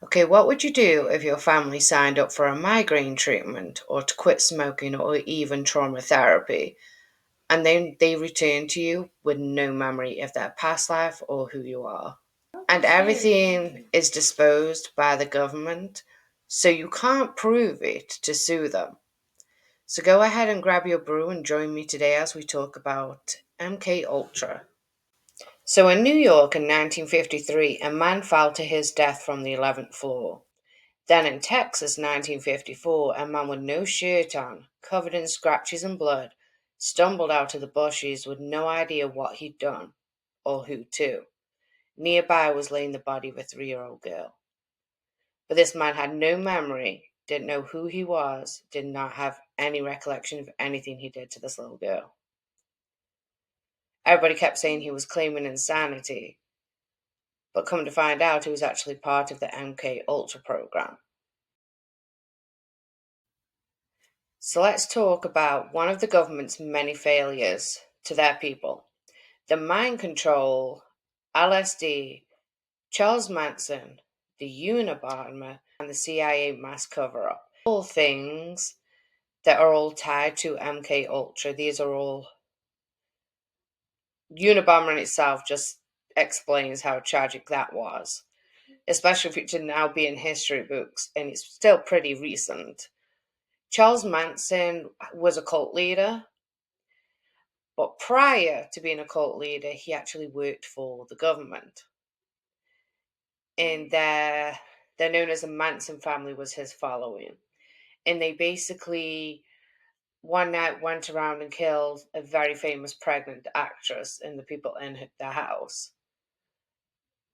Okay, what would you do if your family signed up for a migraine treatment or to quit smoking or even trauma therapy, and then they return to you with no memory of their past life or who you are? And everything is disposed by the government, so you can't prove it to sue them. So go ahead and grab your brew and join me today as we talk about MK Ultra. So in New York in 1953, a man fell to his death from the 11th floor. Then in Texas, 1954, a man with no shirt on, covered in scratches and blood, stumbled out of the bushes with no idea what he'd done or who to. Nearby was laying the body of a 3-year-old girl. But this man had no memory, didn't know who he was, did not have any recollection of anything he did to this little girl. Everybody kept saying he was claiming insanity, but come to find out he was actually part of the MK Ultra program. So let's talk about one of the government's many failures to their people: the mind control, LSD, Charles Manson, the Unabomber, and the CIA mass cover-up. All things that are all tied to MK Ultra. These are all Unabomber in itself just explains how tragic that was, especially if it should now be in history books, and it's still pretty recent. Charles Manson was a cult leader, but prior to being a cult leader, he actually worked for the government. And they're known as the Manson family was his following. And they basically one night went around and killed a very famous pregnant actress and the people in their house.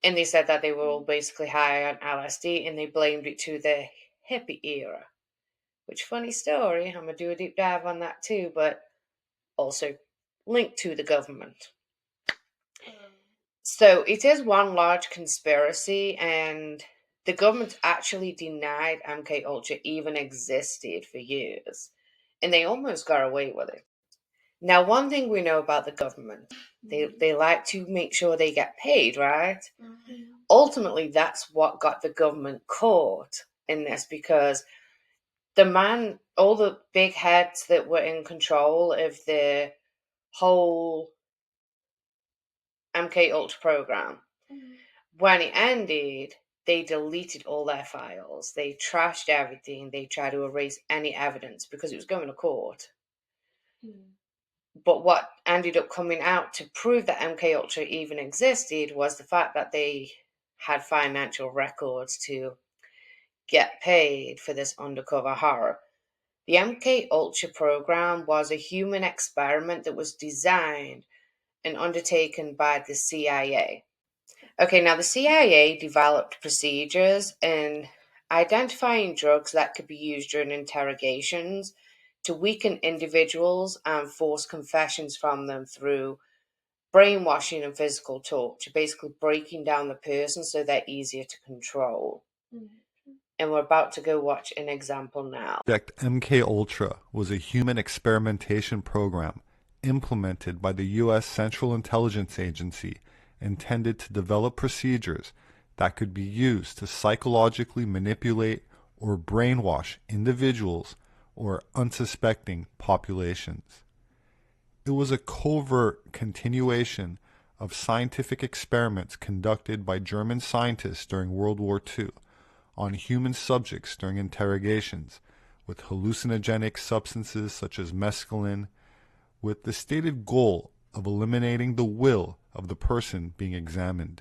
And they said that they were all basically high on LSD and they blamed it to the hippie era. Which, funny story, I'm going to do a deep dive on that too, but also linked to the government. So it is one large conspiracy, and the government actually denied MK Ultra even existed for years, and they almost got away with it. Now, one thing we know about the government, they like to make sure they get paid, right? Ultimately, that's what got the government caught in this because all the big heads that were in control of the whole MK Ultra program, when it ended, they deleted all their files. They trashed everything. They tried to erase any evidence because it was going to court. But what ended up coming out to prove that MK Ultra even existed was the fact that they had financial records to get paid for this undercover horror. The MK Ultra program was a human experiment that was designed and undertaken by the CIA. Okay, now the CIA developed procedures in identifying drugs that could be used during interrogations to weaken individuals and force confessions from them through brainwashing and physical torture, basically breaking down the person so they're easier to control. And we're about to go watch an example now. Project MK Ultra was a human experimentation program implemented by the U.S. Central Intelligence Agency intended to develop procedures that could be used to psychologically manipulate or brainwash individuals or unsuspecting populations. It was a covert continuation of scientific experiments conducted by German scientists during World War II on human subjects during interrogations with hallucinogenic substances such as mescaline, with the stated goal of eliminating the will of the person being examined.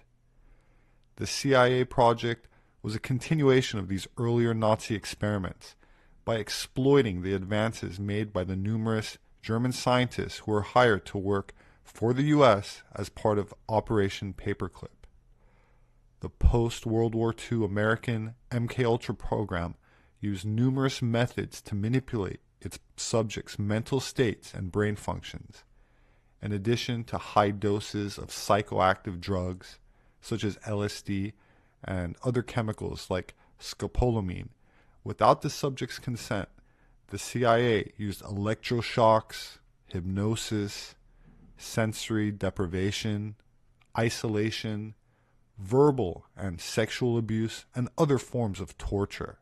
The CIA project was a continuation of these earlier Nazi experiments by exploiting the advances made by the numerous German scientists who were hired to work for the U.S. as part of Operation Paperclip. The post-World War II American MKUltra program used numerous methods to manipulate its subjects' mental states and brain functions. In addition to high doses of psychoactive drugs, such as LSD and other chemicals like scopolamine, without the subject's consent, the CIA used electroshocks, hypnosis, sensory deprivation, isolation, verbal and sexual abuse, and other forms of torture.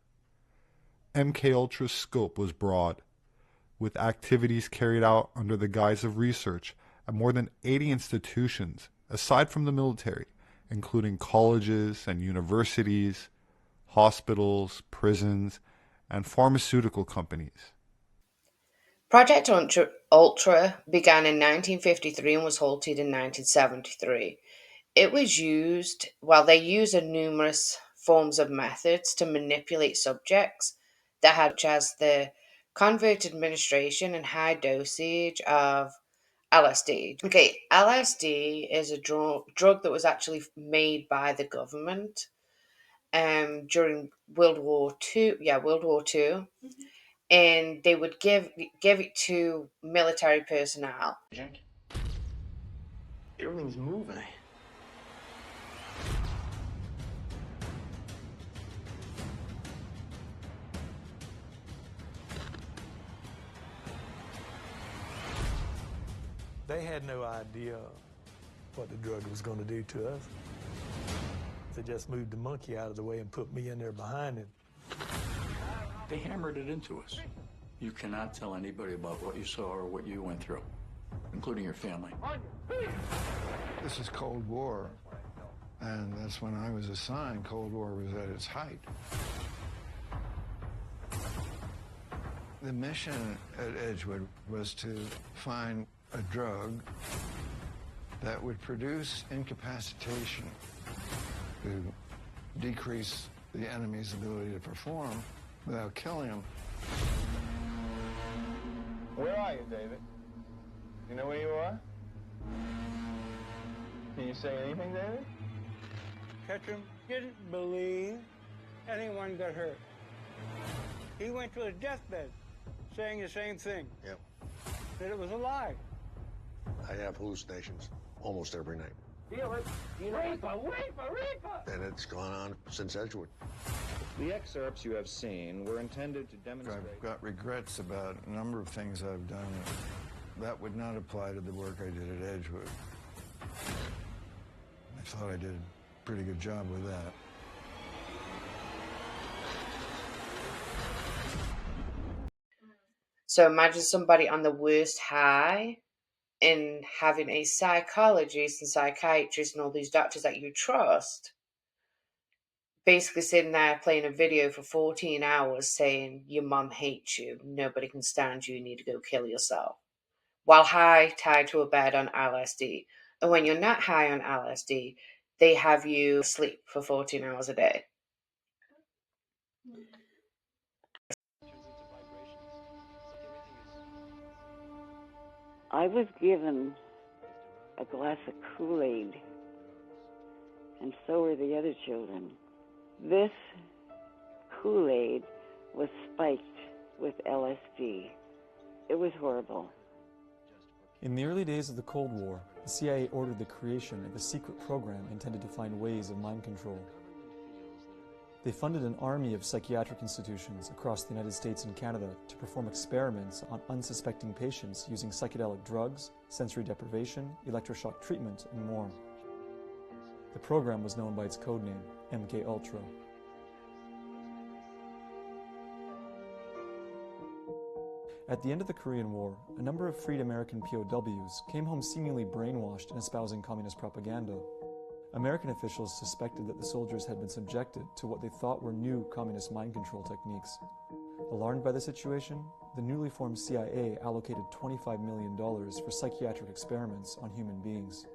MKUltra's scope was broad, with activities carried out under the guise of research at more than 80 institutions, aside from the military, including colleges and universities, hospitals, prisons, and pharmaceutical companies. Project Ultra began in 1953 and was halted in 1973. It was used, while they used numerous forms of methods to manipulate subjects that had, such as the convert administration and high dosage of LSD. Okay, LSD is a drug that was actually made by the government during World War Two. Yeah, World War Two, and they would give it to military personnel. Jack, everything's moving. They had no idea what the drug was going to do to us. They just moved the monkey out of the way and put me in there behind him. They hammered it into us. You cannot tell anybody about what you saw or what you went through, including your family. This is Cold War, and that's when I was assigned. Cold War was at its height. The mission at Edgewood was to find a drug that would produce incapacitation to decrease the enemy's ability to perform without killing them. Where are you, David? You know where you are? Can you say anything, David? Ketchum didn't believe anyone got hurt. He went to his deathbed saying the same thing. Yep. That it was a lie. I have hallucinations almost every night. Feel it. You know, Reaper! And it's gone on since Edgewood. The excerpts you have seen were intended to demonstrate... I've got regrets about a number of things I've done that would not apply to the work I did at Edgewood. I thought I did a pretty good job with that. So imagine somebody on the worst high and having a psychologist and psychiatrist and all these doctors that you trust basically sitting there playing a video for 14 hours saying your mom hates you, nobody can stand you, you need to go kill yourself, while high, tied to a bed on LSD. And when you're not high on LSD, they have you sleep for 14 hours a day. I was given a glass of Kool-Aid, and so were the other children. This Kool-Aid was spiked with LSD. It was horrible. In the early days of the Cold War, the CIA ordered the creation of a secret program intended to find ways of mind control. They funded an army of psychiatric institutions across the United States and Canada to perform experiments on unsuspecting patients using psychedelic drugs, sensory deprivation, electroshock treatment, and more. The program was known by its codename, MKUltra. At the end of the Korean War, a number of freed American POWs came home seemingly brainwashed and espousing communist propaganda. American officials suspected that the soldiers had been subjected to what they thought were new communist mind control techniques. Alarmed by the situation, the newly formed CIA allocated $25 million for psychiatric experiments on human beings.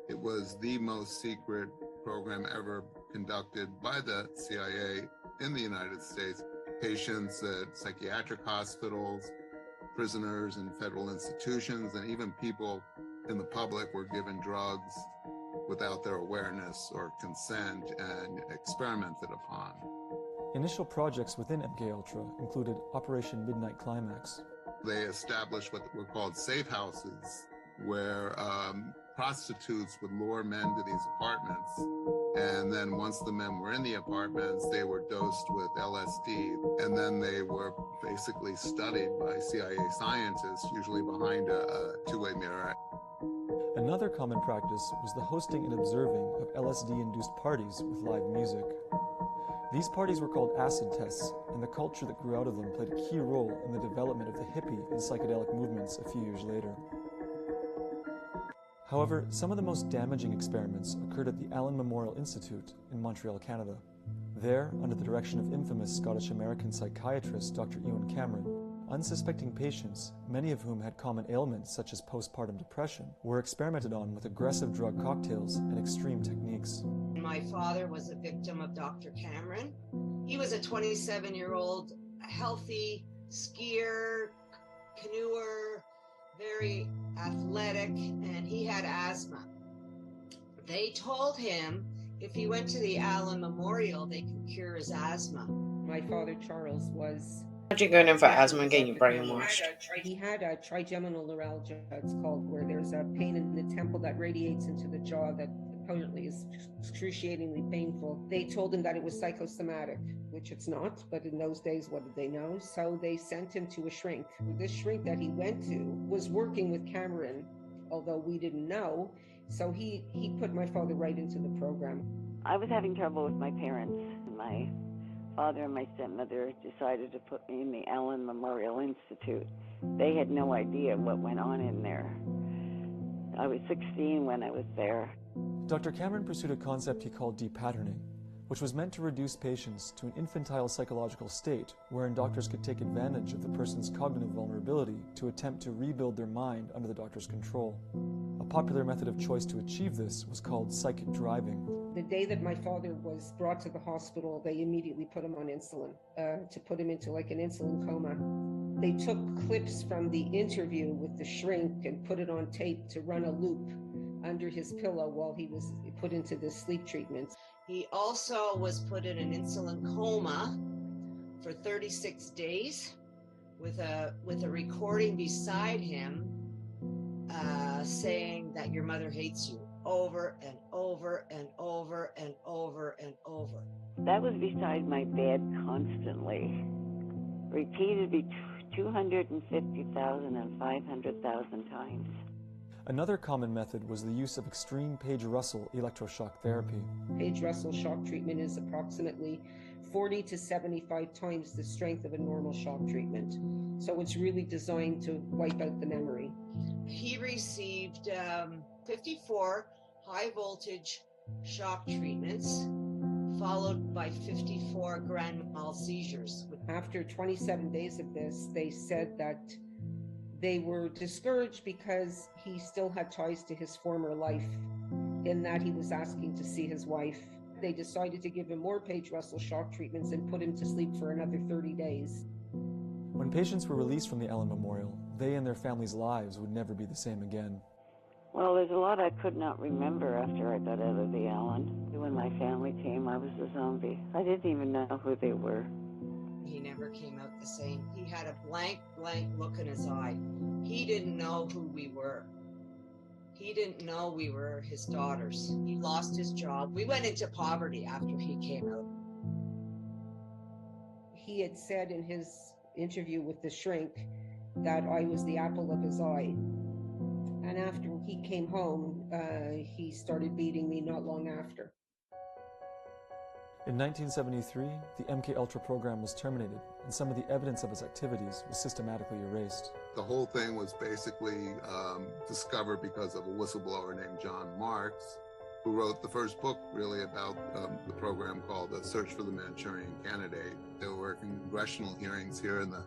It was the most secret program ever conducted by the CIA in the United States. Patients at psychiatric hospitals, prisoners in federal institutions, and even people in the public were given drugs without their awareness or consent and experimented upon. Initial projects within MKUltra included Operation Midnight Climax. They established what were called safe houses, where prostitutes would lure men to these apartments, and then once the men were in the apartments, they were dosed with LSD, and then they were basically studied by CIA scientists, usually behind a two-way mirror. Another common practice was the hosting and observing of LSD-induced parties with live music. These parties were called acid tests, and the culture that grew out of them played a key role in the development of the hippie and psychedelic movements a few years later. However, some of the most damaging experiments occurred at the Allen Memorial Institute in Montreal, Canada. There, under the direction of infamous Scottish-American psychiatrist Dr. Ewan Cameron, unsuspecting patients, many of whom had common ailments such as postpartum depression, were experimented on with aggressive drug cocktails and extreme techniques. My father was a victim of Dr. Cameron. He was a 27-year-old, healthy skier, canoeer, very athletic, and he had asthma. They told him if he went to the Allen Memorial, they could cure his asthma. My father, Charles, was... Imagine going in for asthma and getting your brain washed. He had a trigeminal neuralgia, it's called, where there's a pain in the temple that radiates into the jaw that apparently is excruciatingly painful. They told him that it was psychosomatic, which it's not, but in those days, what did they know? So they sent him to a shrink. This shrink that he went to was working with Cameron, although we didn't know. So he put my father right into the program. I was having trouble with my parents. My father and my stepmother decided to put me in the Allen Memorial Institute. They had no idea what went on in there. I was 16 when I was there. Dr. Cameron pursued a concept he called depatterning, which was meant to reduce patients to an infantile psychological state wherein doctors could take advantage of the person's cognitive vulnerability to attempt to rebuild their mind under the doctor's control. A popular method of choice to achieve this was called psychic driving. The day that my father was brought to the hospital, they immediately put him on insulin, to put him into like an insulin coma. They took clips from the interview with the shrink and put it on tape to run a loop under his pillow while he was put into this sleep treatment. He also was put in an insulin coma for 36 days with a recording beside him saying that your mother hates you over and over and over and over and over. That was beside my bed constantly, repeated 250,000 and 500,000 times. Another common method was the use of extreme Page-Russell electroshock therapy. Page-Russell shock treatment is approximately 40 to 75 times the strength of a normal shock treatment. So it's really designed to wipe out the memory. He received 54 high voltage shock treatments, followed by 54 grand mal seizures. After 27 days of this, they said that they were discouraged because he still had ties to his former life, in that he was asking to see his wife. They decided to give him more Page-Russell shock treatments and put him to sleep for another 30 days. When patients were released from the Allen Memorial, they and their families' lives would never be the same again. Well, there's a lot I could not remember after I got out of the Allen. When my family came, I was a zombie. I didn't even know who they were. He never came out the same. He had a blank look in his eye. He didn't know who we were. He didn't know we were his daughters. He lost his job. We went into poverty after he came out. He had said in his interview with the shrink that I was the apple of his eye. And after he came home, he started beating me not long after. In 1973, the MKUltra program was terminated, and some of the evidence of its activities was systematically erased. The whole thing was basically discovered because of a whistleblower named John Marks, who wrote the first book really about the program called The Search for the Manchurian Candidate. There were congressional hearings here in the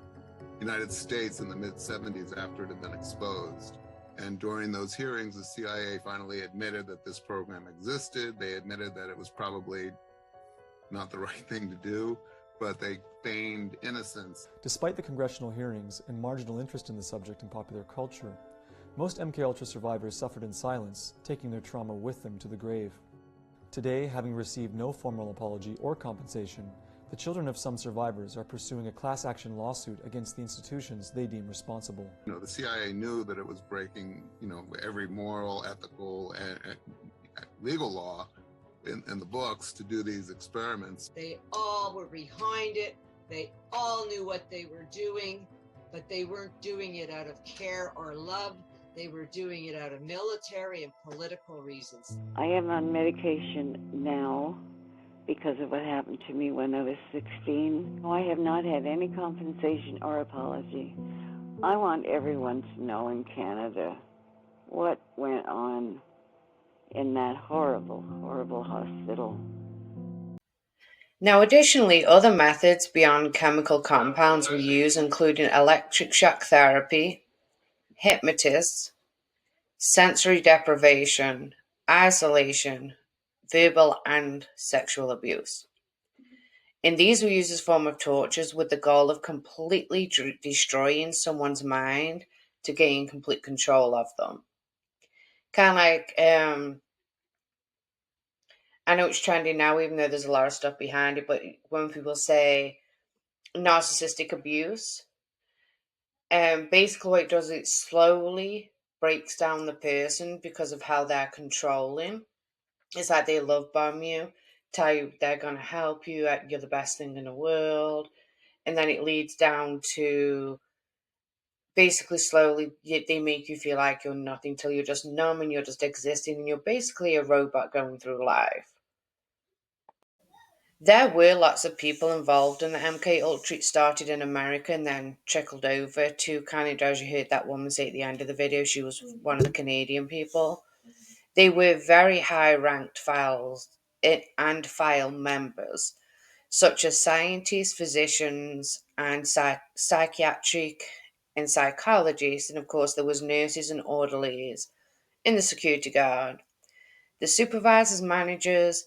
United States in the mid-70s after it had been exposed. And during those hearings, the CIA finally admitted that this program existed. They admitted that it was probably not the right thing to do, but they feigned innocence. Despite the congressional hearings and marginal interest in the subject in popular culture, most MKUltra survivors suffered in silence, taking their trauma with them to the grave. Today, having received no formal apology or compensation, the children of some survivors are pursuing a class action lawsuit against the institutions they deem responsible. The CIA knew that it was breaking, every moral, ethical, and legal law in the books to do these experiments. They all were behind it. They all knew what they were doing, but they weren't doing it out of care or love. They were doing it out of military and political reasons. I am on medication now because of what happened to me when I was 16. I have not had any compensation or apology. I want everyone to know in Canada what went on in that horrible, horrible hospital. Now, additionally, other methods beyond chemical compounds were used, including electric shock therapy, hypnotists, sensory deprivation, isolation, verbal and sexual abuse. And these were used as form of tortures with the goal of completely destroying someone's mind to gain complete control of them. Kind of like, I know it's trending now, even though there's a lot of stuff behind it, but when people say narcissistic abuse, basically what it does, it slowly breaks down the person because of how they're controlling. It's like they love bomb you, tell you they're going to help you, you're the best thing in the world. And then it leads down to basically slowly they make you feel like you're nothing till you're just numb and you're just existing and you're basically a robot going through life. There were lots of people involved in the MK Ultra. It started in America and then trickled over to Canada, as you heard that woman say at the end of the video. She was one of the Canadian people. They were very high-ranked files and file members, such as scientists, physicians, and psychiatric and psychologists. And of course, there was nurses and orderlies in the security guard, the supervisors, managers,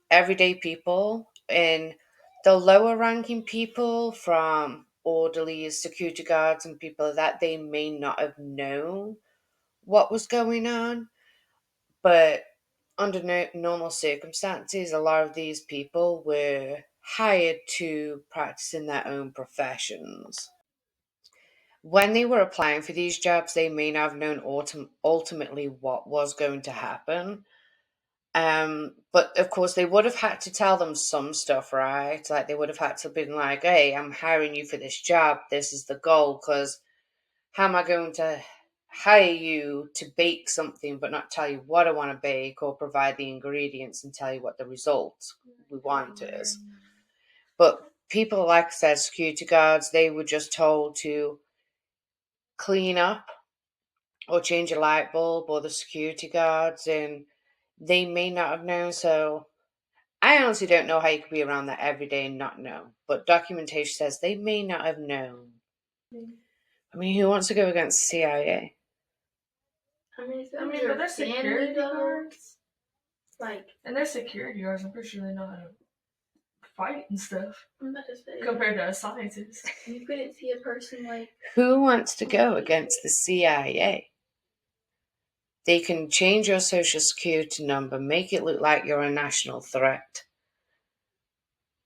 everyday people, and the lower ranking people from orderlies, security guards, and people like that, they may not have known what was going on, but under normal circumstances, a lot of these people were hired to practice in their own professions. When they were applying for these jobs, they may not have known ultimately what was going to happen. But of course, they would have had to tell them some stuff, right? Like they would have had to have been like, "Hey, I'm hiring you for this job. This is the goal." Because how am I going to hire you to bake something but not tell you what I want to bake or provide the ingredients and tell you what the result we want is? But people, like I said, security guards, they were just told to clean up or change a light bulb, or the security guards, and they may not have known. So I honestly don't know how you could be around that every day and not know. But documentation says they may not have known. I mean, who wants to go against the CIA? But they're security guards. And they're security guards. I'm pretty sure they know how to fight and stuff. I'm about to say. Compared to a scientist. You couldn't see a person like. Who wants to go against the CIA? They can change your social security number, make it look like you're a national threat,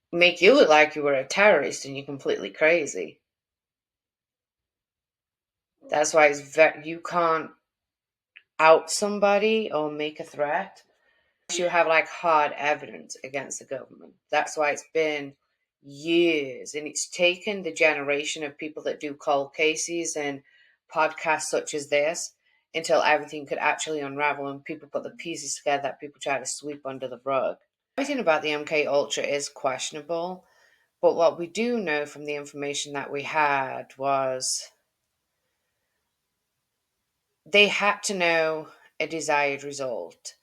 make you look like you were a terrorist and you're completely crazy. That's why you can't out somebody or make a threat. You have like hard evidence against the government. That's why it's been years, and it's taken the generation of people that do cold cases and podcasts such as this until everything could actually unravel and people put the pieces together that people try to sweep under the rug. Everything about the MK Ultra is questionable, but what we do know from the information that we had was they had to know a desired result.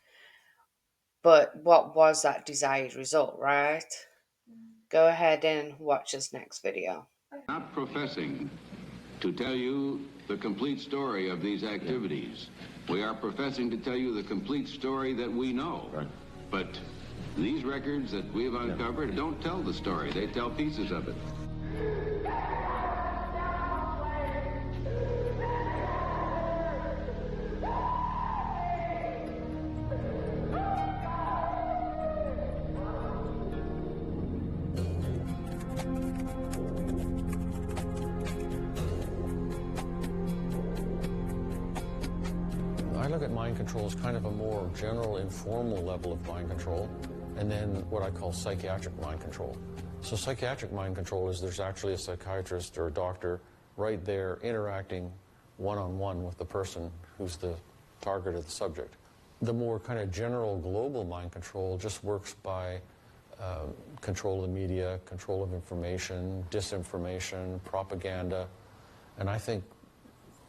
But what was that desired result, right? Go ahead and watch this next video. Not professing to tell you the complete story of these activities. We are professing to tell you the complete story that we know. Right. But these records that we've uncovered don't tell the story. They tell pieces of it. I look at mind control as kind of a more general, informal level of mind control, and then what I call psychiatric mind control. So psychiatric mind control is there's actually a psychiatrist or a doctor right there interacting one-on-one with the person who's the target of the subject. The more kind of general global mind control just works by control of the media, control of information, disinformation, propaganda, and I think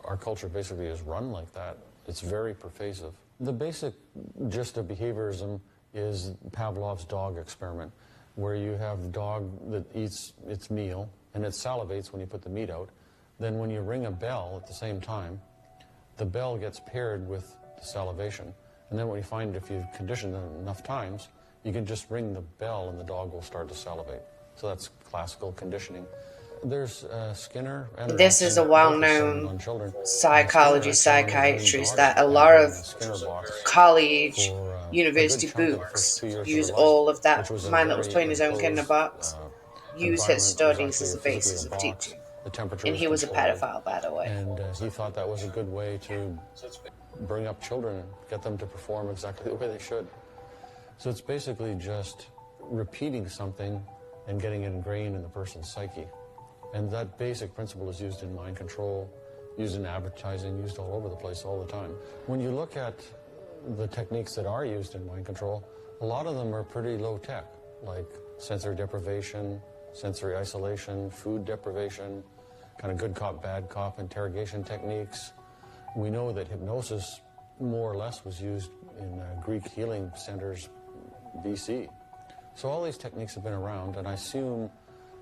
our culture basically is run like that. It's very pervasive. The basic gist of behaviorism is Pavlov's dog experiment, where you have the dog that eats its meal and it salivates when you put the meat out. Then when you ring a bell at the same time, the bell gets paired with the salivation. And then what you find, if you've conditioned it enough times, you can just ring the bell and the dog will start to salivate. So that's classical conditioning. There's Skinner and This is a well-known psychology psychiatrist that a lot of college, university books use all of that man that was put in his own kind of box, use his studies as a basis of teaching. And he was a pedophile, by the way. And he thought that was a good way to bring up children and get them to perform exactly the way they should. So it's basically just repeating something and getting it ingrained in the person's psyche. And that basic principle is used in mind control, used in advertising, used all over the place all the time. When you look at the techniques that are used in mind control, a lot of them are pretty low tech, like sensory deprivation, sensory isolation, food deprivation, kind of good cop, bad cop interrogation techniques. We know that hypnosis more or less was used in Greek healing centers BC. So all these techniques have been around, and I assume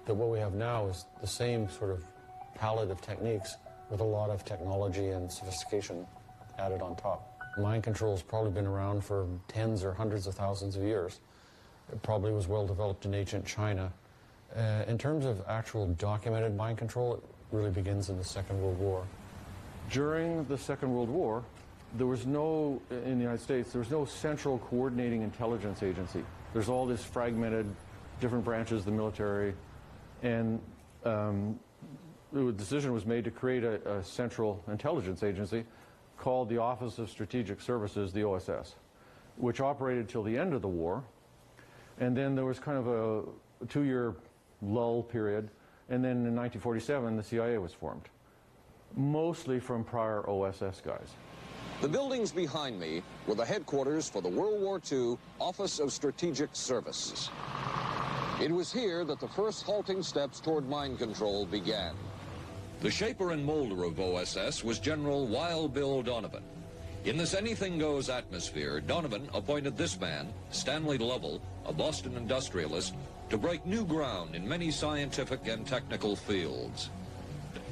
that what we have now is the same sort of palette of techniques with a lot of technology and sophistication added on top. Mind control has probably been around for tens or hundreds of thousands of years. It probably was well developed in ancient China. In terms of actual documented mind control, it really begins in the Second World War. During the Second World War, there was no, in the United States, there was no central coordinating intelligence agency. There's all this fragmented, different branches of the military, and the decision was made to create a central intelligence agency called the Office of Strategic Services, the OSS, which operated till the end of the war. And then there was kind of a 2-year lull period, and then in 1947 the CIA was formed, mostly from prior OSS guys. The buildings behind me were the headquarters for the World War II Office of Strategic Services. It was here that the first halting steps toward mind control began. The shaper and molder of OSS was General Wild Bill Donovan. In this anything-goes atmosphere, Donovan appointed this man, Stanley Lovell, a Boston industrialist, to break new ground in many scientific and technical fields.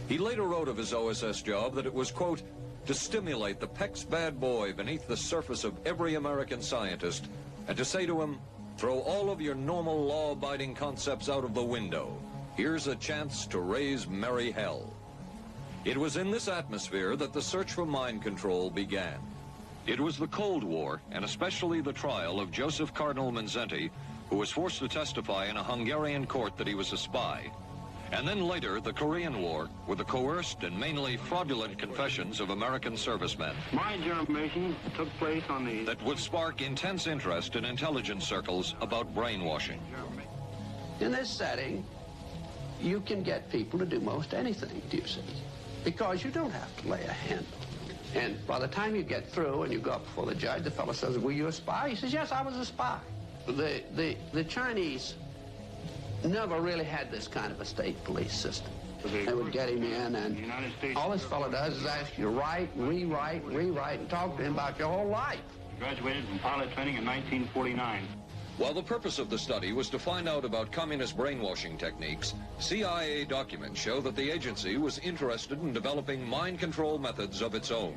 He later wrote of his OSS job that it was, quote, to stimulate the PEC's bad boy beneath the surface of every American scientist and to say to him, throw all of your normal law-abiding concepts out of the window. Here's a chance to raise merry hell. It was in this atmosphere that the search for mind control began. It was the Cold War, and especially the trial of Joseph Cardinal Mindszenty, who was forced to testify in a Hungarian court that he was a spy. And then later, the Korean War, with the coerced and mainly fraudulent confessions of American servicemen. My information took place on the... that would spark intense interest in intelligence circles about brainwashing. In this setting, you can get people to do most anything, do you see? Because you don't have to lay a hand on them. And by the time you get through and you go up before the judge, the fellow says, were you a spy? He says, yes, I was a spy. The Chinese never really had this kind of a state police system. They would get him in, and all this fellow does is ask you to write, rewrite, and talk to him about your whole life. Graduated from pilot training in 1949. While the purpose of the study was to find out about communist brainwashing techniques, CIA documents show that the agency was interested in developing mind control methods of its own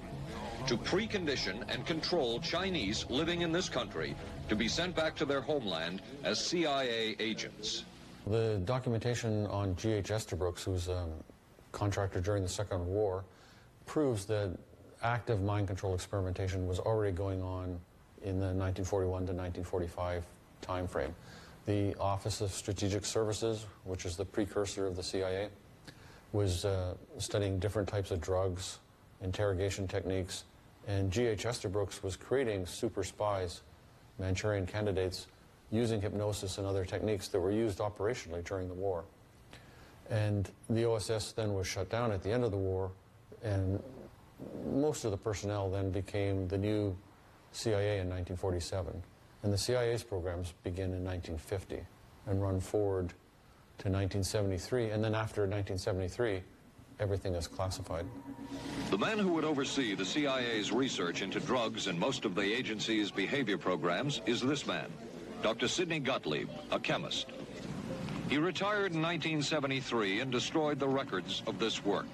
to precondition and control Chinese living in this country to be sent back to their homeland as CIA agents. The documentation on G.H. Estabrooks, who was a contractor during the Second World War, proves that active mind control experimentation was already going on in the 1941 to 1945 time frame. The Office of Strategic Services, which is the precursor of the CIA, was studying different types of drugs, interrogation techniques, and G.H. Estabrooks was creating super spies, Manchurian candidates, using hypnosis and other techniques that were used operationally during the war. And the OSS then was shut down at the end of the war, and Most of the personnel then became the new CIA in 1947. And the CIA's programs begin in 1950 and run forward to 1973. And then after 1973, everything is classified. The man who would oversee the CIA's research into drugs and most of the agency's behavior programs is this man, Dr. Sidney Gottlieb, a chemist. He retired in 1973 and destroyed the records of this work.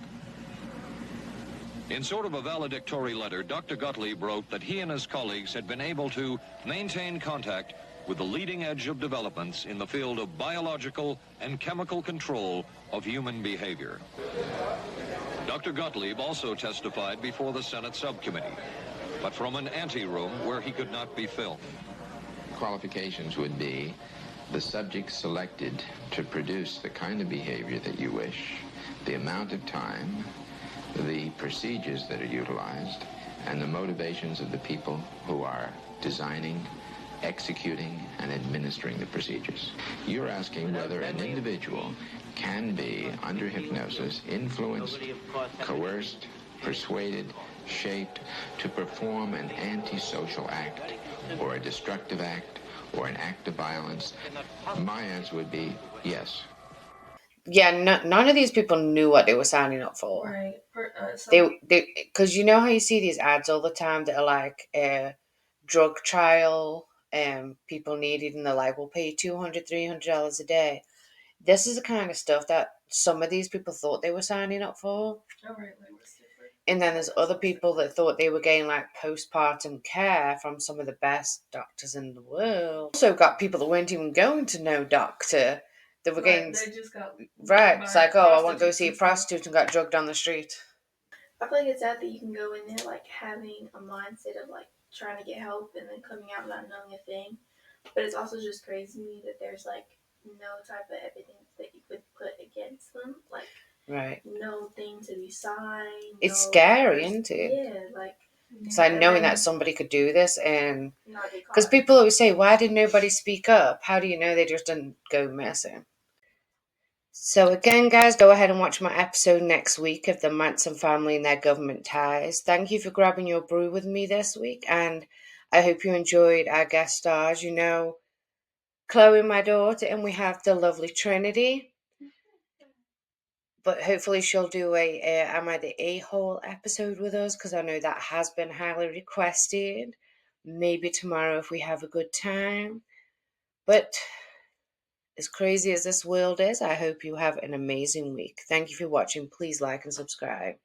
In sort of a valedictory letter, Dr. Gottlieb wrote that he and his colleagues had been able to maintain contact with the leading edge of developments in the field of biological and chemical control of human behavior. Dr. Gottlieb also testified before the Senate subcommittee, but from an anteroom where he could not be filmed. Qualifications would be the subject selected to produce the kind of behavior that you wish, the amount of time, the procedures that are utilized, and the motivations of the people who are designing, executing, and administering the procedures. You're asking whether an individual can be, under hypnosis, influenced, coerced, persuaded, shaped to perform an antisocial act, or a destructive act, or an act of violence. My answer would be yes. Yeah, none of these people knew what they were signing up for. Right. They, because you know how you see these ads all the time that are like drug trial, people need it, and they're like, we'll pay you $200, $300 a day. This is the kind of stuff that some of these people thought they were signing up for. Oh, right. Like, what's different? And then there's other people that thought they were getting like postpartum care from some of the best doctors in the world. Also got people that weren't even going to no doctor. They were getting They just got right. It's like, oh, I want to go see a prostitute and got drugged on the street. I feel like it's sad that you can go in there like having a mindset of like trying to get help and then coming out not knowing a thing. But it's also just crazy to me that there's like no type of evidence that you could put against them. Like right. No thing to be signed. It's scary, isn't it? Yeah, like it's like knowing that somebody could do this, and because people always say, why did nobody speak up? How do you know they just didn't go missing? So again, guys, go ahead and watch my episode next week of the Manson family and their government ties. Thank you for grabbing your brew with me this week, and I hope you enjoyed our guest stars. You know, Chloe, my daughter, and we have the lovely Trinity. But hopefully she'll do a Am I the A-hole episode with us, because I know that has been highly requested. Maybe tomorrow if we have a good time. But as crazy as this world is, I hope you have an amazing week. Thank you for watching. Please like and subscribe.